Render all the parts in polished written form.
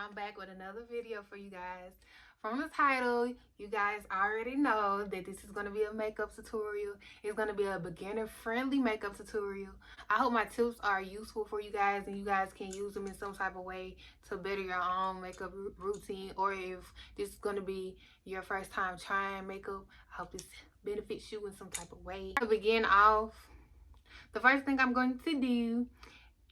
I'm back with another video for you guys. From the title, you guys already know that this is going to be a makeup tutorial. It's going to be a beginner friendly makeup tutorial. I hope my tips are useful for you guys and you guys can use them in some type of way to better your own makeup routine, or if this is going to be your first time trying makeup, I hope this benefits you in some type of way. To begin off, the first thing I'm going to do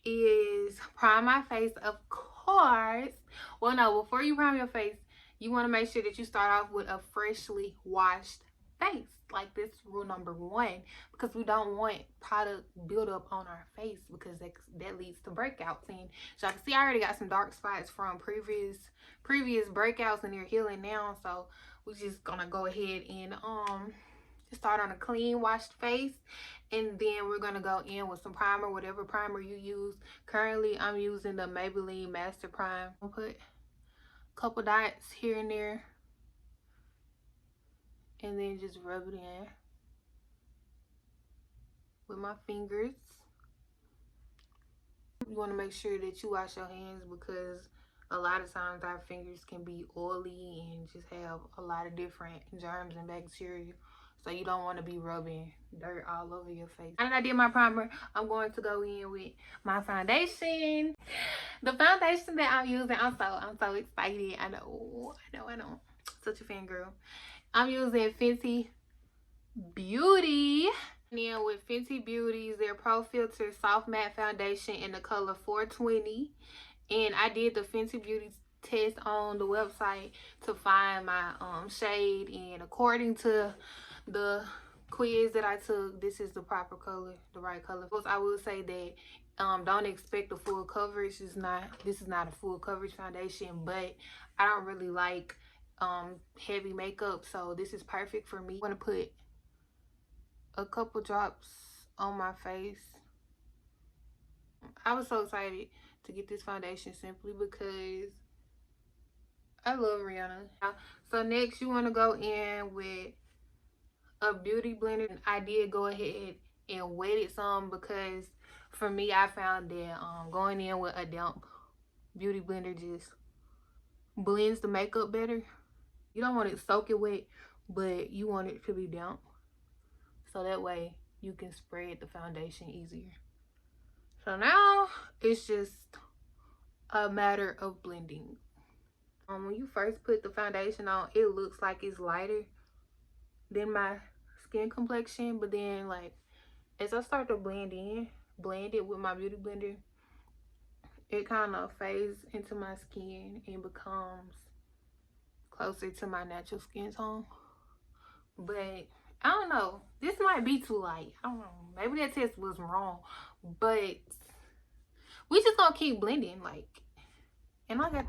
is prime my face, of course. Well, no, before you prime your face, you want to make sure that you start off with a freshly washed face. Like, this rule number one, because we don't want product buildup on our face, because that leads to breakouts. And so I can see I already got some dark spots from previous breakouts, and they're healing now. So we're just gonna go ahead and start on a clean washed face, and then we're gonna go in with some primer, whatever primer you use. Currently I'm using the Maybelline Master Prime. I'll put a couple dots here and there and then just rub it in with my fingers. You want to make sure that you wash your hands, because a lot of times our fingers can be oily and just have a lot of different germs and bacteria. So you don't want to be rubbing dirt all over your face. Now that I did my primer, I'm going to go in with my foundation. The foundation that I'm using, I'm so excited. I know. Such a fangirl. I'm using Fenty Beauty. And then with Fenty Beauty's their Pro Filter Soft Matte Foundation in the color 420. And I did the Fenty Beauty test on the website to find my shade, and according to the quiz that I took, this is the proper color, the right color. I will say that don't expect the full coverage. This is not a full coverage foundation, but I don't really like heavy makeup, so this is perfect for me. I'm gonna put a couple drops on my face. I was so excited to get this foundation simply because I love Rihanna. So next you want to go in with a beauty blender. I did go ahead and wet it some, because for me, I found that going in with a damp beauty blender just blends the makeup better. You don't want it soaking wet, but you want it to be damp, so that way you can spread the foundation easier. So now it's just a matter of blending. When you first put the foundation on, it looks like it's lighter than my skin complexion, but then like as I start to blend it with my beauty blender, it kind of fades into my skin and becomes closer to my natural skin tone. But I don't know, this might be too light. I don't know, maybe that test was wrong, but we just gonna keep blending, like, and I got.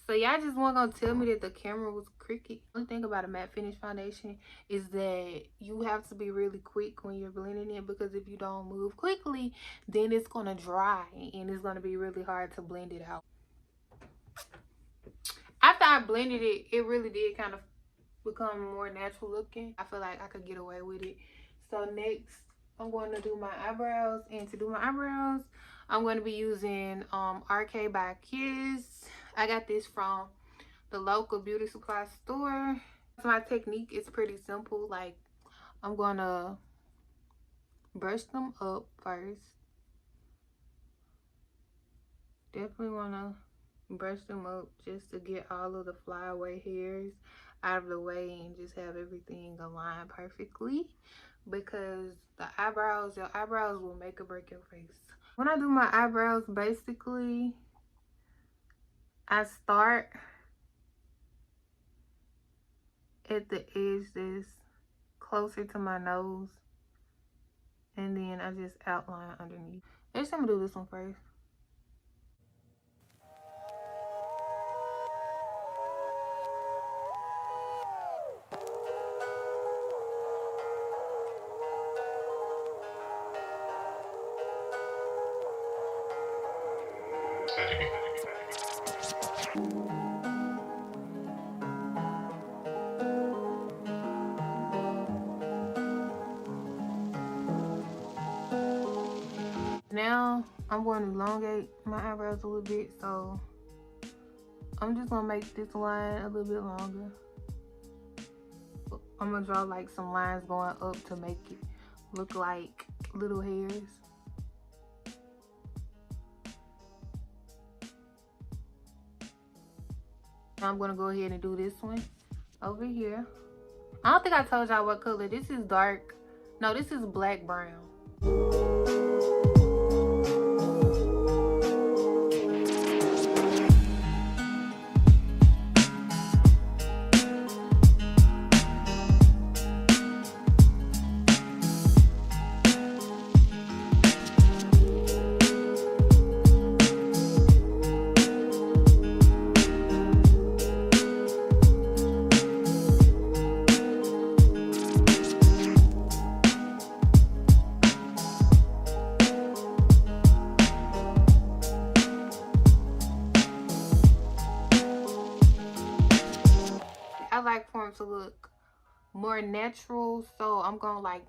So y'all just weren't gonna tell me that the camera was crooked. The only thing about a matte finish foundation is that you have to be really quick when you're blending it, because if you don't move quickly, then it's gonna dry and it's gonna be really hard to blend it out. After I blended it, it really did kind of become more natural looking. I feel like I could get away with it. So next, I'm going to do my eyebrows, and to do my eyebrows, I'm going to be using RK by Kiss. I got this from the local beauty supply store. My technique is pretty simple. Like, I'm going to brush them up first. Definitely want to brush them up just to get all of the flyaway hairs out of the way and just have everything aligned perfectly, because your eyebrows will make or break your face. When I do my eyebrows, basically I start at the edge that's closer to my nose, and then I just outline underneath. I'm gonna do this one first. Now I'm going to elongate my eyebrows a little bit, so I'm just gonna make this line a little bit longer. I'm gonna draw like some lines going up to make it look like little hairs. Now I'm gonna go ahead and do this one over here. I don't think I told y'all what color. This is dark. No, this is black brown. I like for them to look more natural, so I'm gonna like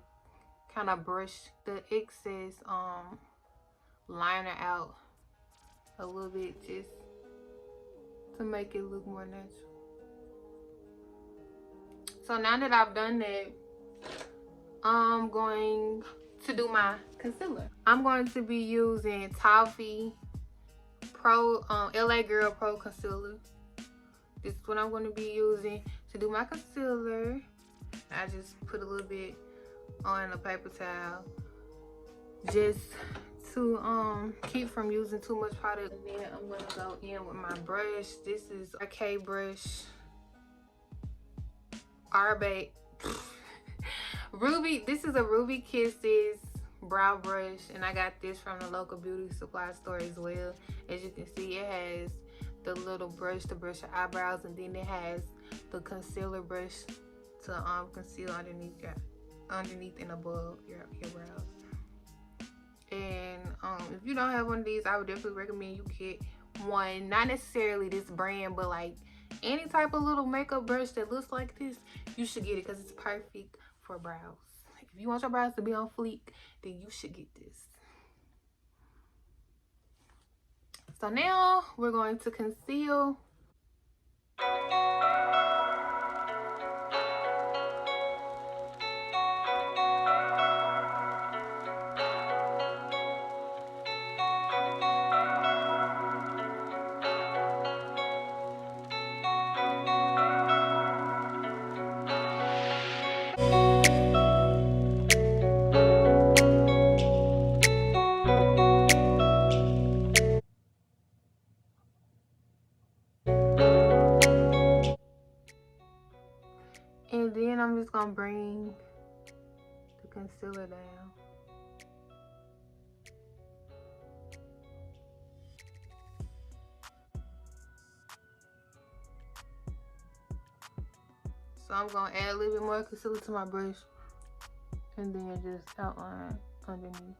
kind of brush the excess liner out a little bit just to make it look more natural. So now that I've done that, I'm going to do my concealer. I'm going to be using Toffee Pro LA Girl Pro Concealer. This is what I'm going to be using to do my concealer. I just put a little bit on a paper towel just to keep from using too much product. And then I'm going to go in with my brush. This is a K brush. Ruby. This is a Ruby Kisses brow brush, and I got this from the local beauty supply store as well. As you can see, it has the little brush to brush your eyebrows, and then it has the concealer brush to conceal underneath and above your brows. And if you don't have one of these, I would definitely recommend you get one. Not necessarily this brand, but like any type of little makeup brush that looks like this, you should get it because it's perfect for brows. If you want your brows to be on fleek, then you should get this. So now we're going to conceal. And then I'm just gonna bring the concealer down. So I'm gonna add a little bit more concealer to my brush and then just outline underneath.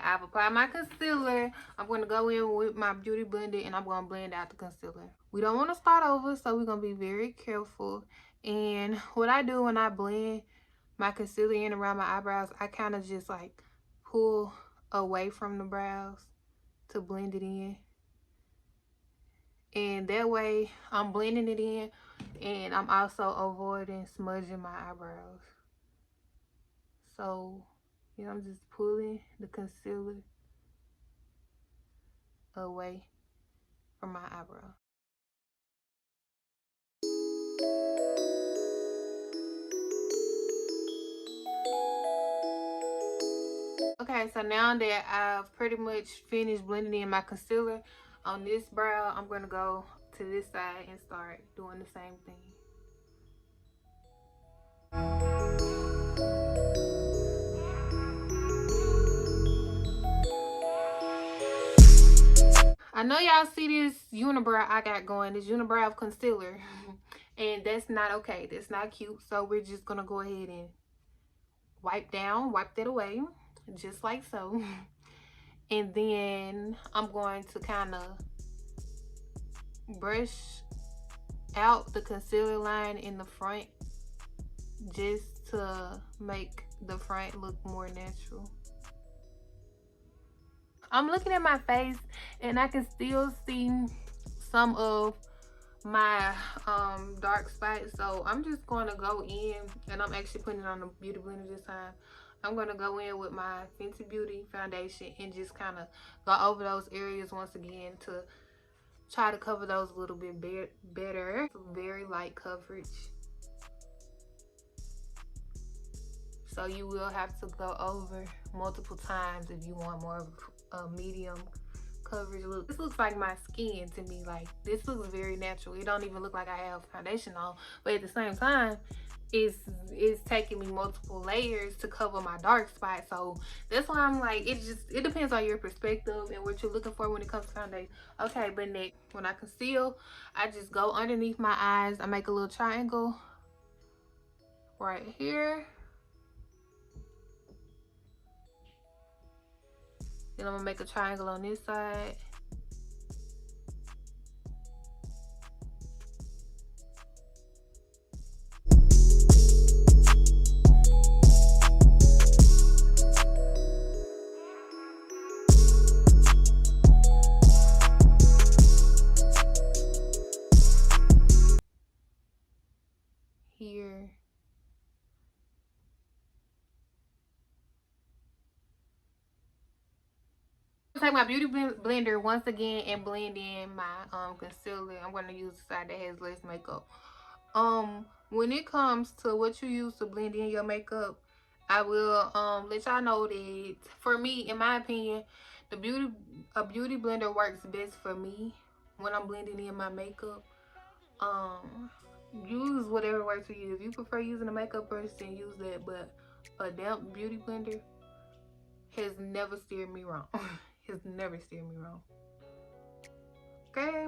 I've applied my concealer. I'm going to go in with my beauty blender and I'm going to blend out the concealer. We don't want to start over, so we're going to be very careful. And what I do when I blend my concealer in around my eyebrows, I kind of just like pull away from the brows to blend it in. And that way I'm blending it in and I'm also avoiding smudging my eyebrows. So yeah, I'm just pulling the concealer away from my eyebrow. Okay, so now that I've pretty much finished blending in my concealer on this brow, I'm going to go to this side and start doing the same thing. I know y'all see this unibrow I got going, this unibrow concealer. And that's not okay. That's not cute. So we're just going to go ahead and wipe that away. Just like so. And then I'm going to kind of brush out the concealer line in the front, just to make the front look more natural. I'm looking at my face and I can still see some of my dark spots, so I'm just going to go in, and I'm actually putting it on the beauty blender this time. I'm going to go in with my Fenty Beauty foundation and just kind of go over those areas once again to try to cover those a little bit better. Very light coverage, so you will have to go over multiple times if you want more of a medium coverage look. This looks like my skin to me. Like, this looks very natural. It don't even look like I have foundation on, but at the same time it's taking me multiple layers to cover my dark spot. So that's why I'm like, it depends on your perspective and what you're looking for when it comes to foundation. Okay, but next, when I conceal, I just go underneath my eyes. I make a little triangle right here. Then I'm gonna make a triangle on this side. Here. Take my beauty blender once again and blend in my concealer. I'm going to use the side that has less makeup. When it comes to what you use to blend in your makeup, I will let y'all know that for me, in my opinion, a beauty blender works best for me when I'm blending in my makeup. Use whatever works for you. If you prefer using a makeup brush, then use that, but a damp beauty blender has never steered me wrong. Has never steered me wrong. Okay.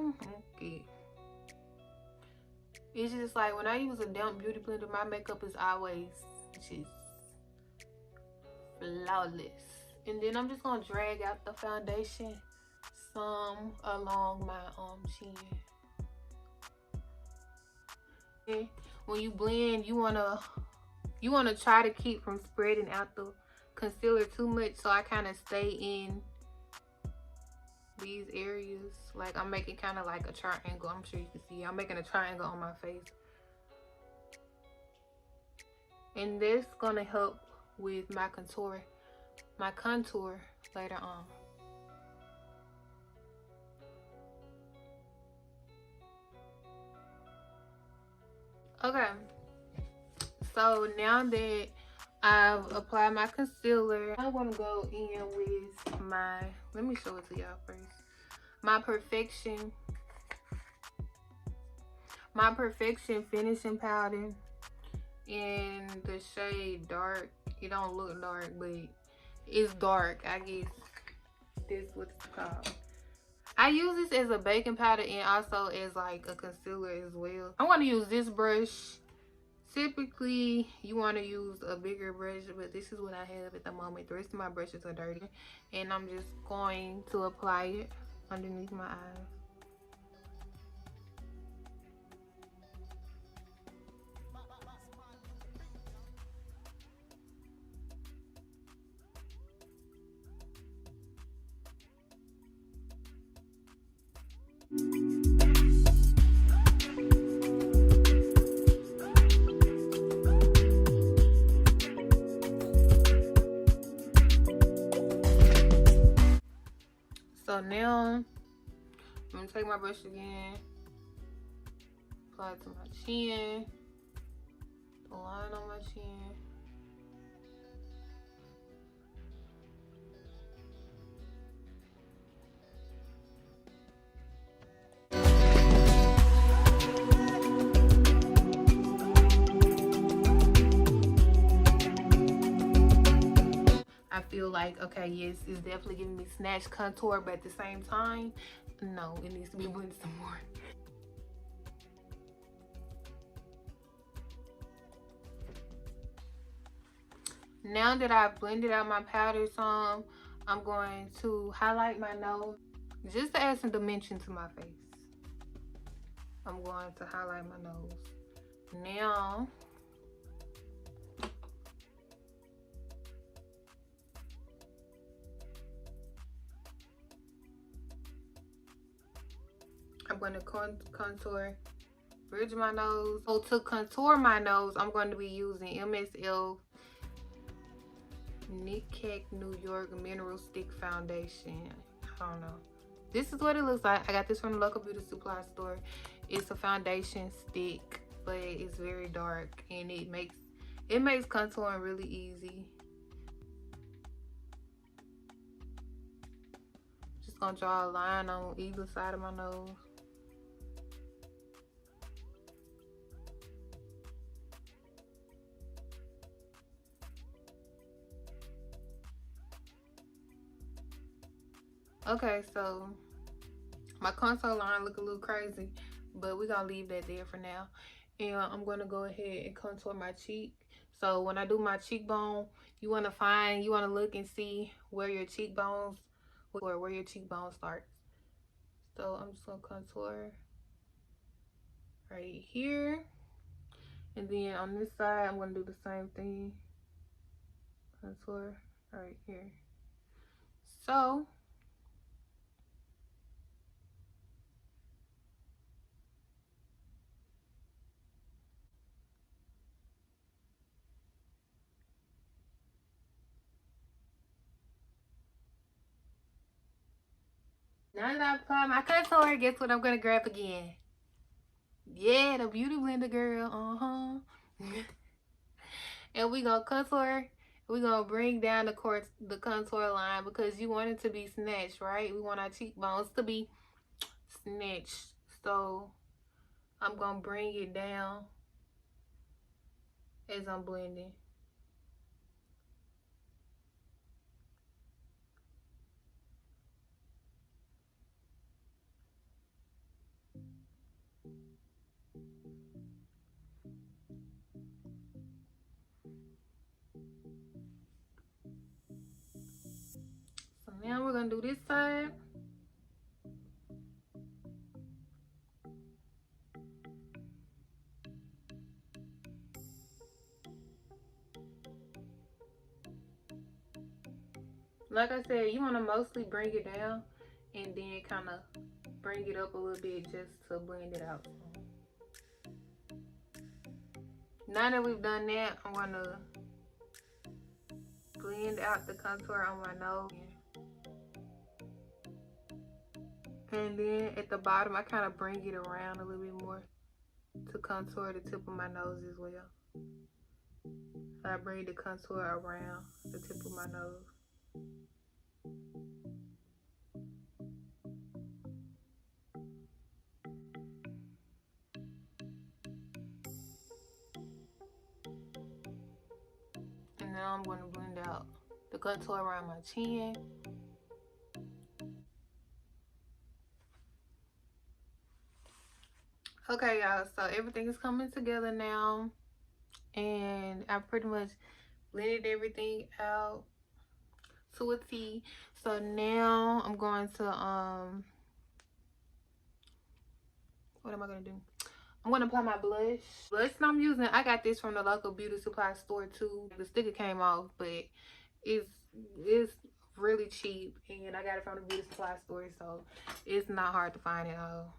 It's just like when I use a damp beauty blender, my makeup is always just flawless. And then I'm just gonna drag out the foundation some along my chin. And when you blend, you wanna try to keep from spreading out the concealer too much, so I kind of stay in these areas. Like, I'm making kind of like a triangle. I'm sure you can see I'm making a triangle on my face, and this gonna help with my contour later on. Okay, so now that I've applied my concealer, I want to go in with my, let me show it to y'all first, my Perfection finishing powder in the shade Dark. It don't look dark, but it's dark, I guess. This is what it's called. I use this as a baking powder and also as like a concealer as well. I want to use this brush. Typically, you want to use a bigger brush, but this is what I have at the moment. The rest of my brushes are dirty, and I'm just going to apply it underneath my eyes. So now I'm gonna take my brush again, apply it to my chin, the line on my chin. I feel like, okay, yes, it's definitely giving me snatch contour, but at the same time, No, it needs to be blended some more. Now that I've blended out my powder some, I'm going to highlight my nose just to add some dimension to my face. I'm going to highlight my nose. Now, I'm going to contour, bridge my nose. So to contour my nose, I'm going to be using MSL Knick-Knack New York Mineral Stick Foundation. I don't know. This is what it looks like. I got this from the local beauty supply store. It's a foundation stick, but it's very dark and it makes contouring really easy. Just gonna draw a line on either side of my nose. Okay, so my contour line look a little crazy, but we're gonna leave that there for now. And I'm gonna go ahead and contour my cheek. So when I do my cheekbone, you wanna look and see where your cheekbones, or where your cheekbone starts. So I'm just gonna contour right here. And then on this side, I'm gonna do the same thing. Contour right here. So now that I've applied my contour, guess what I'm gonna grab again? Yeah, the beauty blender, girl. And we gonna contour. We gonna bring down the contour line because you want it to be snatched, right? We want our cheekbones to be snatched. So I'm gonna bring it down as I'm blending. So now we're gonna do this side. Like I said, you want to mostly bring it down and then kind of bring it up a little bit just to blend it out. Now that we've done that, I'm going to blend out the contour on my nose. And then at the bottom, I kind of bring it around a little bit more to contour the tip of my nose as well. So I bring the contour around the tip of my nose. And now I'm going to blend out the contour around my chin. Okay, y'all, so everything is coming together now. And I pretty much blended everything out to a T. So now I'm going to, what am I going to do? I'm going to apply my blush. Blush that I'm using, I got this from the local beauty supply store too. The sticker came off, but it's really cheap. And I got it from the beauty supply store, so it's not hard to find at all.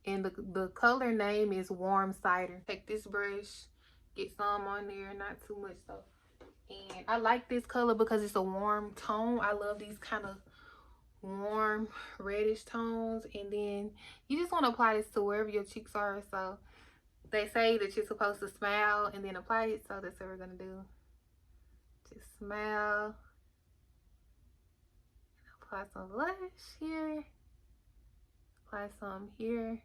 And the color name is Warm Cider. Take this brush, get some on there, not too much though. And I like this color because it's a warm tone. I love these kind of warm reddish tones. And then you just want to apply this to wherever your cheeks are. So they say that you're supposed to smile and then apply it. So that's what we're going to do. Just smile. Apply some blush here. Apply some here.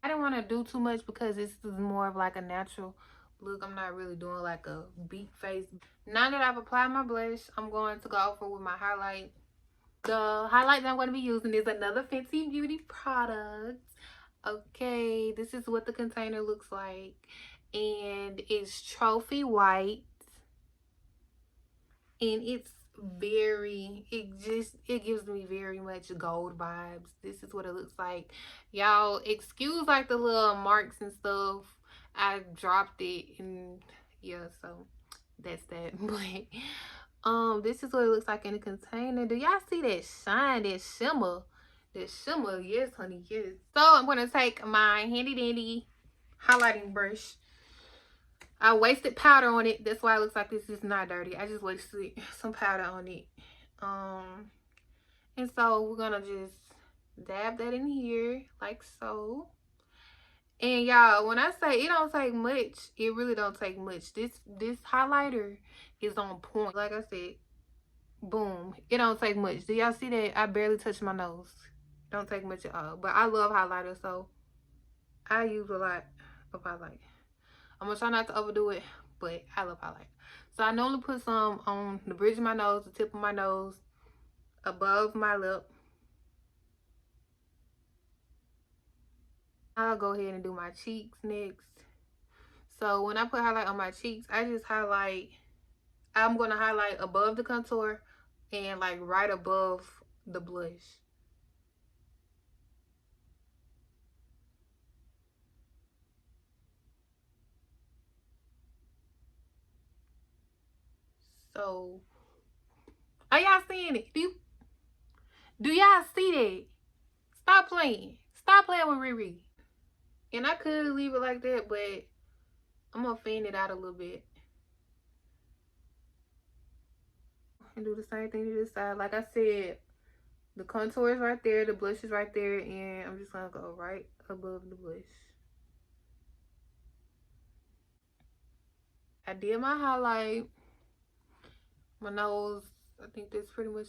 I didn't want to do too much because this is more of like a natural look. I'm not really doing like a beat face. Now that I've applied my blush, I'm going to go over with my highlight. The highlight that I'm going to be using is another Fenty Beauty product. Okay, this is what the container looks like. And it's trophy white. And it's it gives me very much gold vibes. This is what it looks like. Y'all excuse like the little marks and stuff. I dropped it and yeah, so that's that. But this is what it looks like in the container. Do y'all see that shine, that shimmer? That shimmer, yes honey, yes. So I'm gonna take my handy dandy highlighting brush. I wasted powder on it. That's why it looks like this is not dirty. I just wasted some powder on it. And so we're gonna just dab that in here like so. And y'all, when I say it don't take much, it really don't take much. This highlighter is on point. Like I said, boom. It don't take much. Do y'all see that? I barely touch my nose. Don't take much at all. But I love highlighter, so I use a lot of highlight. I'm gonna try not to overdo it, but I love highlight. So I normally put some on the bridge of my nose, the tip of my nose, above my lip. I'll go ahead and do my cheeks next. So when I put highlight on my cheeks, I just highlight. I'm gonna highlight above the contour and like right above the blush. So are y'all seeing it? Do y'all see that? Stop playing. Stop playing with Riri. And I could leave it like that, but I'm gonna fan it out a little bit. And do the same thing to this side. Like I said, the contour is right there, the blush is right there, and I'm just gonna go right above the blush. I did my highlight, my nose. I think that's pretty much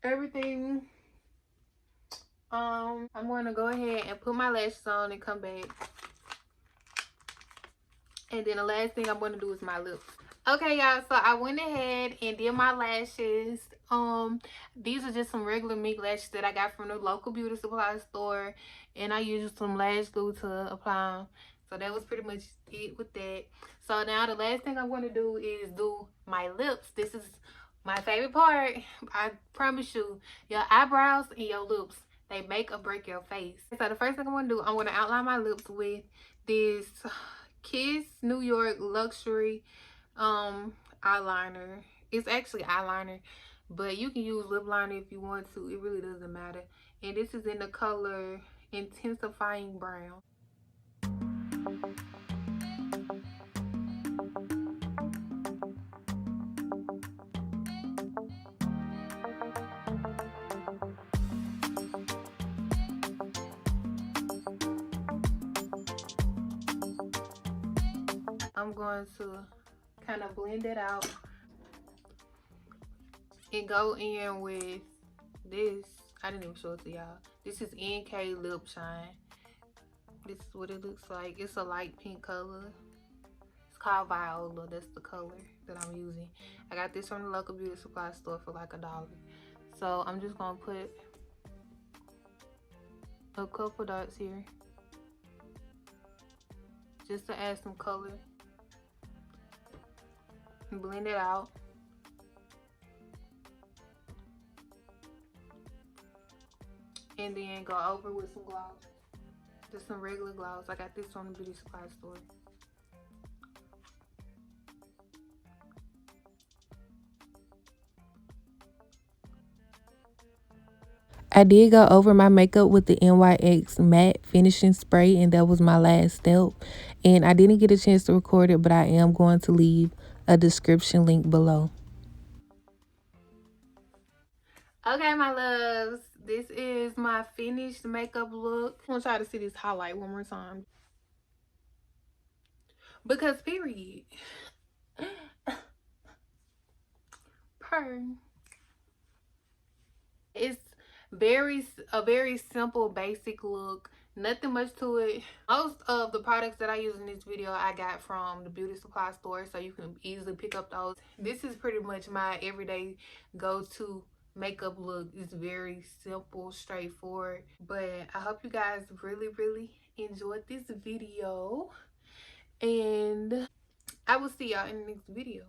everything. I'm gonna go ahead and put my lashes on and come back. And then the last thing I'm gonna do is my lips. Okay, y'all, so I went ahead and did my lashes. These are just some regular mink lashes that I got from the local beauty supply store, and I used some lash glue to apply them. So that was pretty much it with that. So now the last thing I'm going to do is do my lips. This is my favorite part. I promise you, your eyebrows and your lips, they make or break your face. So the first thing I'm going to do, I'm going to outline my lips with this Kiss New York Luxury eyeliner. It's actually eyeliner, but you can use lip liner if you want to. It really doesn't matter. And this is in the color Intensifying Brown. I'm going to kind of blend it out and go in with this. I didn't even show it to y'all. This is NK Lip Shine. This is what it looks like. It's a light pink color. It's called Viola. That's the color that I'm using. I got this from the local beauty supply store for like $1. So I'm just gonna put a couple dots here just to add some color. Blend it out. And then go over with some gloss. Just some regular gloss. I got this from the beauty supply store. I did go over my makeup with the NYX matte finishing spray, and that was my last step. And I didn't get a chance to record it, but I am going to leave a description link below. Okay, my loves, this is my finished makeup look. I'm gonna try to see this highlight one more time. Because period. It's a very simple basic look. Nothing much to it. Most of the products that I use in this video I got from the beauty supply store, so you can easily pick up those. This is pretty much my everyday go-to makeup look. It's very simple, straightforward, but I hope you guys really enjoyed this video, and I will see y'all in the next video.